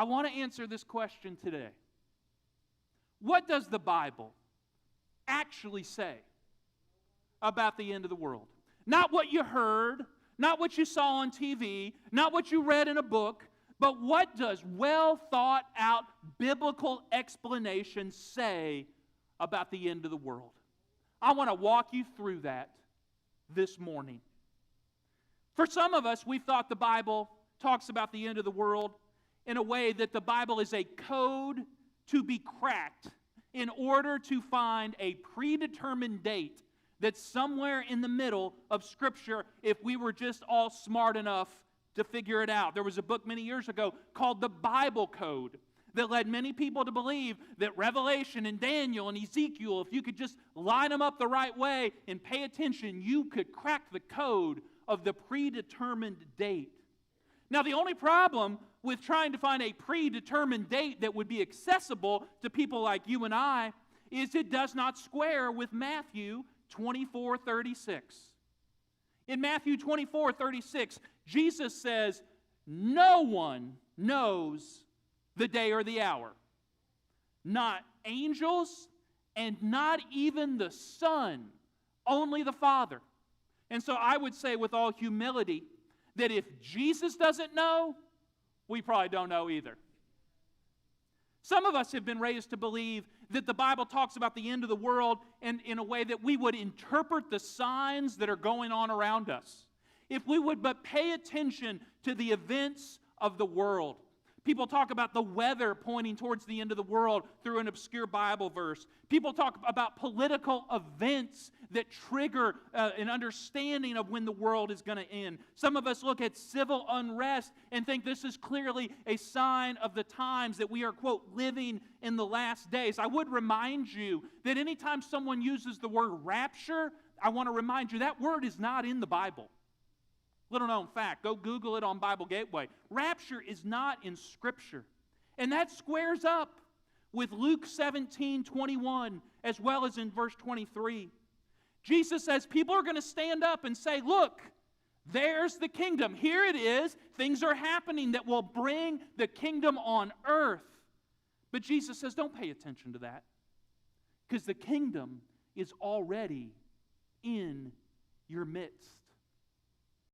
I want to answer this question today. What does the Bible actually say about the end of the world? Not what you heard, not what you saw on TV, not what you read in a book, but what does well thought out biblical explanation say about the end of the world? I want to walk you through that this morning. For some of us, we've thought the Bible talks about the end of the world in a way that the Bible is a code to be cracked in order to find a predetermined date that's somewhere in the middle of Scripture if we were just all smart enough to figure it out. There was a book many years ago called The Bible Code that led many people to believe that Revelation and Daniel and Ezekiel, if you could just line them up the right way and pay attention, you could crack the code of the predetermined date. Now, the only problem with trying to find a predetermined date that would be accessible to people like you and I is it does not square with Matthew 24:36. In Matthew 24:36, Jesus says, no one knows the day or the hour. Not angels and not even the Son, only the Father. And so I would say with all humility that if Jesus doesn't know, we probably don't know either. Some of us have been raised to believe that the Bible talks about the end of the world in a way that we would interpret the signs that are going on around us. If we would but pay attention to the events of the world. People talk about the weather pointing towards the end of the world through an obscure Bible verse. People talk about political events that trigger an understanding of when the world is going to end. Some of us look at civil unrest and think this is clearly a sign of the times that we are, quote, living in the last days. I would remind you that anytime someone uses the word rapture, I want to remind you that word is not in the Bible. Little known fact, go Google it on Bible Gateway. Rapture is not in Scripture. And that squares up with Luke 17:21 as well as in verse 23. Jesus says people are going to stand up and say, look, there's the kingdom. Here it is. Things are happening that will bring the kingdom on earth. But Jesus says, don't pay attention to that. Because the kingdom is already in your midst.